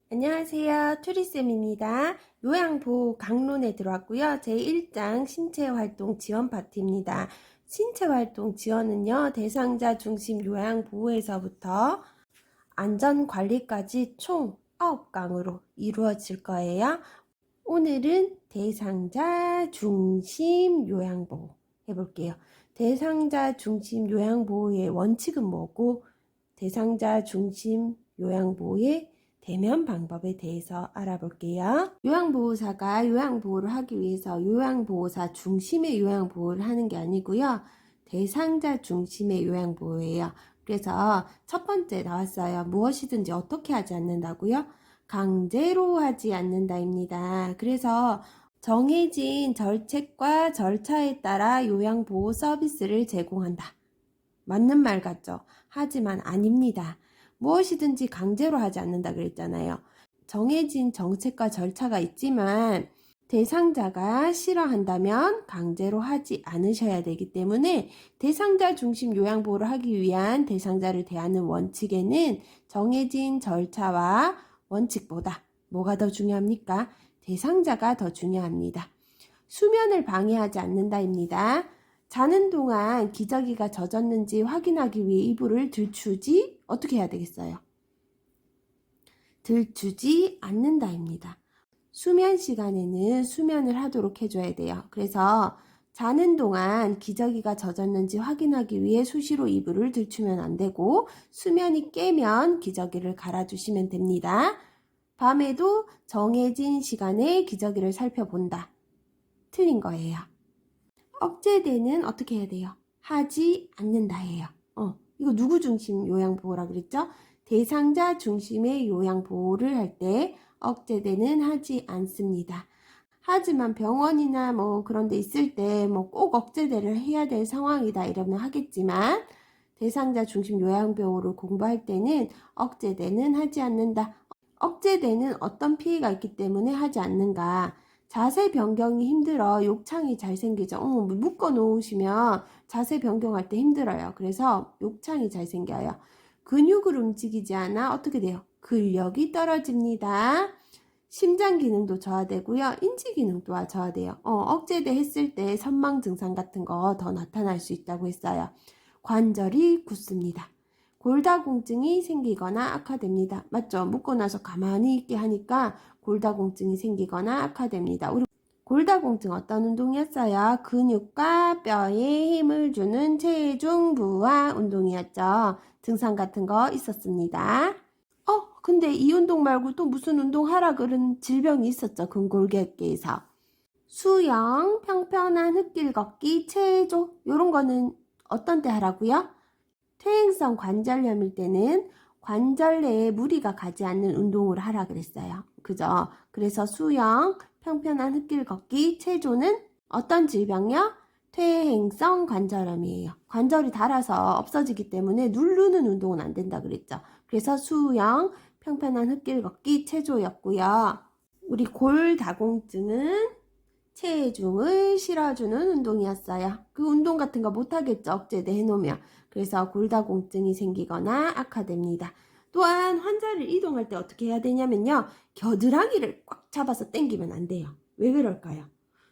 안녕하세요. 투리쌤입니다. 요양보호 강론에 들어왔고요. 제1장 신체활동 지원 파트입니다. 신체활동 지원은요, 대상자 중심 요양보호에서부터 안전관리까지 총 9강으로 이루어질 거예요. 오늘은 대상자 중심 요양보호 해볼게요. 대상자 중심 요양보호의 원칙은 뭐고, 대상자 중심 요양보호의 대면 방법에 대해서 알아볼게요. 요양보호사가 요양보호를 하기 위해서 요양보호사 중심의 요양보호를 하는 게 아니고요. 대상자 중심의 요양보호예요. 그래서 첫 번째 나왔어요. 무엇이든지 어떻게 하지 않는다고요? 강제로 하지 않는다입니다. 그래서 정해진 절책과 절차에 따라 요양보호 서비스를 제공한다. 맞는 말 같죠? 하지만 아닙니다. 무엇이든지 강제로 하지 않는다 그랬잖아요. 정해진 정책과 절차가 있지만 대상자가 싫어한다면 강제로 하지 않으셔야 되기 때문에 대상자 중심 요양보호를 하기 위한 대상자를 대하는 원칙에는 정해진 절차와 원칙보다 뭐가 더 중요합니까? 대상자가 더 중요합니다. 수면을 방해하지 않는다입니다. 자는 동안 기저귀가 젖었는지 확인하기 위해 이불을 들추지 어떻게 해야 되겠어요? 들추지 않는다입니다. 수면 시간에는 수면을 하도록 해줘야 돼요. 그래서 자는 동안 기저귀가 젖었는지 확인하기 위해 수시로 이불을 들추면 안 되고 수면이 깨면 기저귀를 갈아주시면 됩니다. 밤에도 정해진 시간에 기저귀를 살펴본다. 틀린 거예요. 억제되는 어떻게 해야 돼요? 하지 않는다예요. 이거 누구 중심 요양보호라 그랬죠? 대상자 중심의 요양보호를 할 때 억제되는 하지 않습니다. 하지만 병원이나 뭐 그런 데 있을 때 뭐 꼭 억제대를 해야 될 상황이다 이러면 하겠지만 대상자 중심 요양보호를 공부할 때는 억제대는 하지 않는다. 억제대는 어떤 피해가 있기 때문에 하지 않는가? 자세 변경이 힘들어 욕창이 잘 생기죠. 묶어 놓으시면 자세 변경할 때 힘들어요. 그래서 욕창이 잘 생겨요. 근육을 움직이지 않아 어떻게 돼요? 근력이 떨어집니다. 심장 기능도 저하되고요. 인지 기능도 저하돼요. 억제대 했을 때 선망 증상 같은 거 더 나타날 수 있다고 했어요. 관절이 굳습니다. 골다공증이 생기거나 악화됩니다. 맞죠? 묶고 나서 가만히 있게 하니까 골다공증이 생기거나 악화됩니다. 우리 골다공증 어떤 운동이었어요? 근육과 뼈에 힘을 주는 체중 부하 운동이었죠. 등산 같은 거 있었습니다. 근데 이 운동 말고 또 무슨 운동 하라 그런 질병이 있었죠. 근골격계에서. 수영, 평평한 흙길 걷기, 체조 이런 거는 어떤 때 하라고요? 퇴행성 관절염일 때는 관절 내에 무리가 가지 않는 운동을 하라 그랬어요. 그죠? 그래서 수영, 평평한 흙길 걷기, 체조는 어떤 질병이요? 퇴행성 관절염이에요. 관절이 닳아서 없어지기 때문에 누르는 운동은 안 된다 그랬죠. 그래서 수영, 평평한 흙길 걷기, 체조였고요. 우리 골다공증은 체중을 실어주는 운동이었어요. 그 운동 같은 거 못하겠죠. 억제돼 해놓으면. 그래서 골다공증이 생기거나 악화됩니다. 또한 환자를 이동할 때 어떻게 해야 되냐면요. 겨드랑이를 꽉 잡아서 당기면 안 돼요. 왜 그럴까요?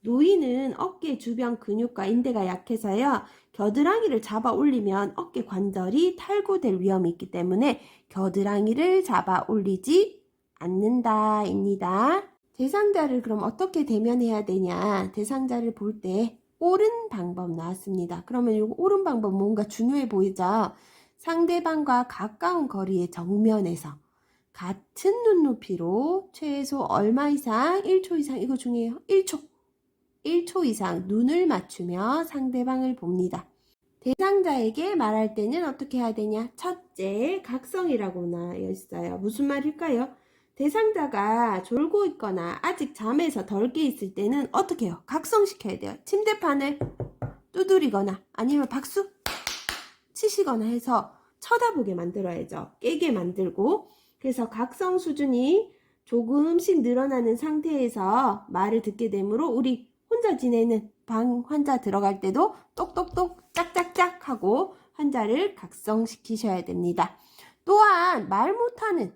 노인은 어깨 주변 근육과 인대가 약해서요. 겨드랑이를 잡아 올리면 어깨 관절이 탈구될 위험이 있기 때문에 겨드랑이를 잡아 올리지 않는다입니다. 대상자를 그럼 어떻게 대면해야 되냐? 대상자를 볼 때 옳은 방법 나왔습니다. 그러면 이 옳은 방법 뭔가 중요해 보이죠? 상대방과 가까운 거리의 정면에서 같은 눈높이로 최소 얼마 이상, 1초 이상, 이거 중요해요. 1초 이상 눈을 맞추며 상대방을 봅니다. 대상자에게 말할 때는 어떻게 해야 되냐? 첫째, 각성이라고 나와 있어요. 무슨 말일까요? 대상자가 졸고 있거나 아직 잠에서 덜 깨 있을 때는 어떻게 해요? 각성시켜야 돼요. 침대판을 두드리거나 아니면 박수 치시거나 해서 쳐다보게 만들어야죠. 깨게 만들고. 그래서 각성 수준이 조금씩 늘어나는 상태에서 말을 듣게 되므로 우리 혼자 지내는 방 환자 들어갈 때도 똑똑똑 짝짝짝 하고 환자를 각성시키셔야 됩니다. 또한 말 못하는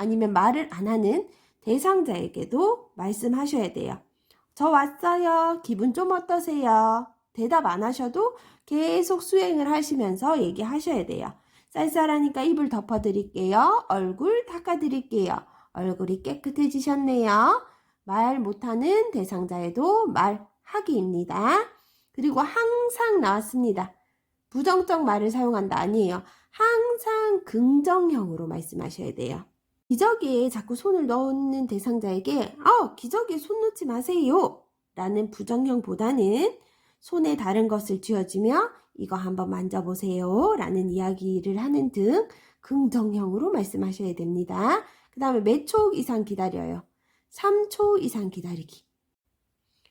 아니면 말을 안 하는 대상자에게도 말씀하셔야 돼요. 저 왔어요. 기분 좀 어떠세요? 대답 안 하셔도 계속 수행을 하시면서 얘기하셔야 돼요. 쌀쌀하니까 이불 덮어드릴게요. 얼굴 닦아드릴게요. 얼굴이 깨끗해지셨네요. 말 못하는 대상자에도 말하기입니다. 그리고 항상 나왔습니다. 부정적 말을 사용한다 아니에요. 항상 긍정형으로 말씀하셔야 돼요. 기저귀에 자꾸 손을 넣는 대상자에게 기저귀에 손 넣지 마세요 라는 부정형보다는 손에 다른 것을 쥐어주며 이거 한번 만져보세요 라는 이야기를 하는 등 긍정형으로 말씀하셔야 됩니다. 그 다음에 몇 초 이상 기다려요? 3초 이상 기다리기.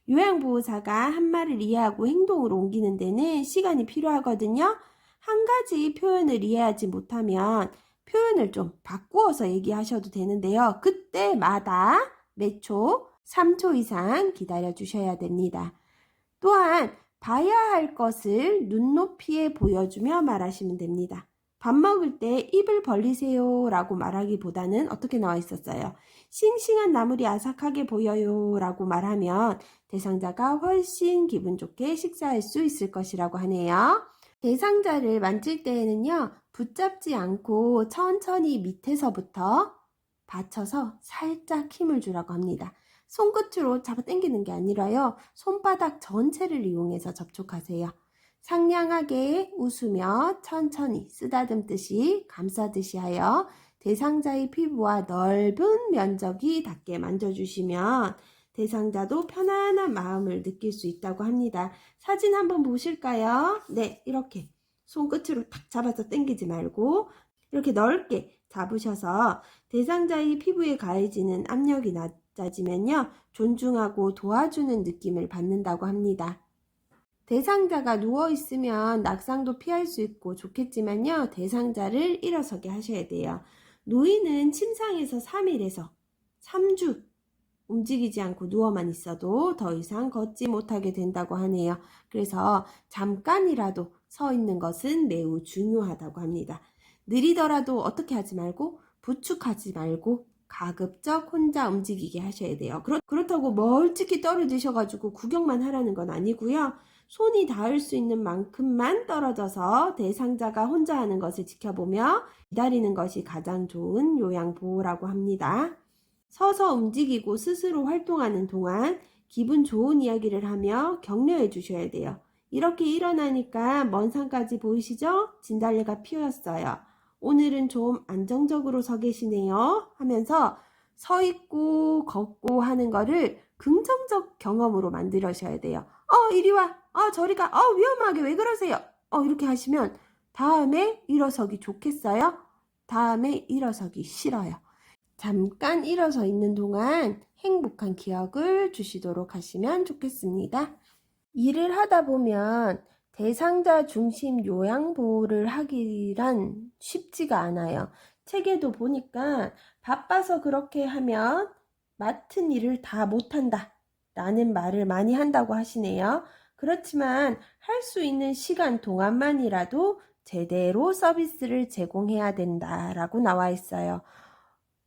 요양보호사가 한 말을 이해하고 행동으로 옮기는 데는 시간이 필요하거든요. 한 가지 표현을 이해하지 못하면 표현을 좀 바꾸어서 얘기하셔도 되는데요. 그때마다 몇 초, 3초 이상 기다려 주셔야 됩니다. 또한 봐야 할 것을 눈높이에 보여주며 말하시면 됩니다. 밥 먹을 때 입을 벌리세요 라고 말하기보다는 어떻게 나와 있었어요? 싱싱한 나물이 아삭하게 보여요 라고 말하면 대상자가 훨씬 기분 좋게 식사할 수 있을 것이라고 하네요. 대상자를 만질 때에는요, 붙잡지 않고 천천히 밑에서부터 받쳐서 살짝 힘을 주라고 합니다. 손끝으로 잡아 당기는 게 아니라요, 손바닥 전체를 이용해서 접촉하세요. 상냥하게 웃으며 천천히 쓰다듬듯이 감싸듯이 하여 대상자의 피부와 넓은 면적이 닿게 만져주시면 대상자도 편안한 마음을 느낄 수 있다고 합니다. 사진 한번 보실까요? 네, 이렇게 손끝으로 탁 잡아서 당기지 말고 이렇게 넓게 잡으셔서 대상자의 피부에 가해지는 압력이 낮아지면요, 존중하고 도와주는 느낌을 받는다고 합니다. 대상자가 누워있으면 낙상도 피할 수 있고 좋겠지만요, 대상자를 일어서게 하셔야 돼요. 노인은 침상에서 3일에서 3주 움직이지 않고 누워만 있어도 더 이상 걷지 못하게 된다고 하네요. 그래서 잠깐이라도 서 있는 것은 매우 중요하다고 합니다. 느리더라도 어떻게 하지 말고 부축하지 말고 가급적 혼자 움직이게 하셔야 돼요. 그렇다고 멀찍이 떨어지셔가지고 구경만 하라는 건 아니고요. 손이 닿을 수 있는 만큼만 떨어져서 대상자가 혼자 하는 것을 지켜보며 기다리는 것이 가장 좋은 요양보호라고 합니다. 서서 움직이고 스스로 활동하는 동안 기분 좋은 이야기를 하며 격려해 주셔야 돼요. 이렇게 일어나니까 먼 산까지 보이시죠? 진달래가 피었어요. 오늘은 좀 안정적으로 서 계시네요 하면서 서 있고 걷고 하는 거를 긍정적 경험으로 만들으셔야 돼요. 이리 와. 저리 가. 위험하게 왜 그러세요? 이렇게 하시면 다음에 일어서기 좋겠어요? 다음에 일어서기 싫어요. 잠깐 일어서 있는 동안 행복한 기억을 주시도록 하시면 좋겠습니다. 일을 하다 보면 대상자 중심 요양보호를 하기란 쉽지가 않아요. 책에도 보니까 바빠서 그렇게 하면 맡은 일을 다 못한다 라는 말을 많이 한다고 하시네요. 그렇지만 할 수 있는 시간 동안만이라도 제대로 서비스를 제공해야 된다라고 나와 있어요.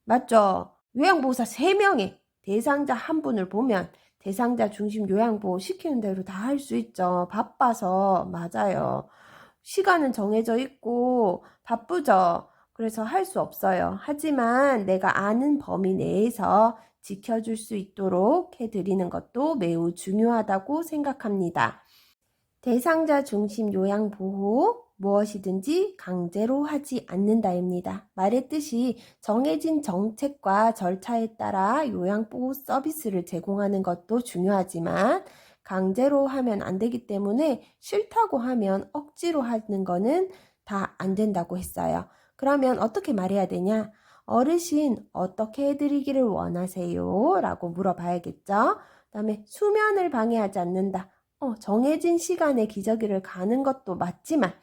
맞죠? 요양보호사 3명에 대상자 한 분을 보면 대상자 중심 요양보호 시키는 대로 다 할 수 있죠. 바빠서. 맞아요. 시간은 정해져 있고 바쁘죠. 그래서 할 수 없어요. 하지만 내가 아는 범위 내에서 지켜줄 수 있도록 해드리는 것도 매우 중요하다고 생각합니다. 대상자 중심 요양보호, 무엇이든지 강제로 하지 않는다입니다. 말의 뜻이 정해진 정책과 절차에 따라 요양보호 서비스를 제공하는 것도 중요하지만 강제로 하면 안 되기 때문에 싫다고 하면 억지로 하는 거는 다 안 된다고 했어요. 그러면 어떻게 말해야 되냐? 어르신, 어떻게 해드리기를 원하세요? 라고 물어봐야겠죠. 그 다음에 수면을 방해하지 않는다. 정해진 시간에 기저귀를 가는 것도 맞지만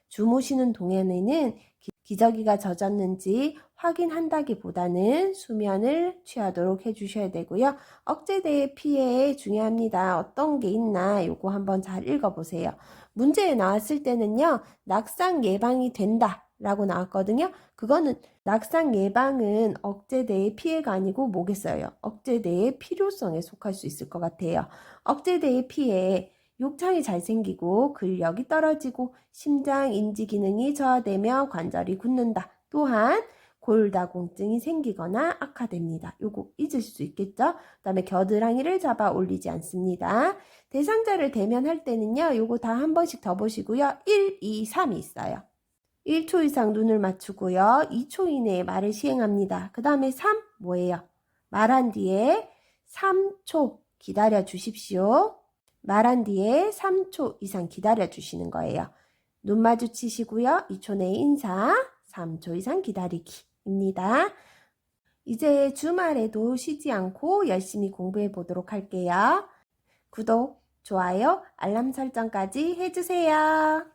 주무시는 동안에는 기저귀가 젖었는지 확인한다기보다는 수면을 취하도록 해주셔야 되고요. 억제대의 피해 중요합니다. 어떤 게 있나 요거 한번 잘 읽어보세요. 문제에 나왔을 때는요, 낙상 예방이 된다 라고 나왔거든요. 그거는 낙상 예방은 억제대의 피해가 아니고 뭐겠어요? 억제대의 필요성에 속할 수 있을 것 같아요. 억제대의 피해, 욕창이 잘 생기고 근력이 떨어지고 심장 인지 기능이 저하되며 관절이 굳는다. 또한 골다공증이 생기거나 악화됩니다. 요거 잊을 수 있겠죠? 그 다음에 겨드랑이를 잡아 올리지 않습니다. 대상자를 대면할 때는요. 요거 다 한 번씩 더 보시고요. 1, 2, 3이 있어요. 1초 이상 눈을 맞추고요. 2초 이내에 말을 시행합니다. 그 다음에 3 뭐예요? 말한 뒤에 3초 기다려 주십시오. 말한 뒤에 3초 이상 기다려 주시는 거예요. 눈 마주치시고요. 2초 내에 인사, 3초 이상 기다리기입니다. 이제 주말에도 쉬지 않고 열심히 공부해 보도록 할게요. 구독, 좋아요, 알람 설정까지 해주세요.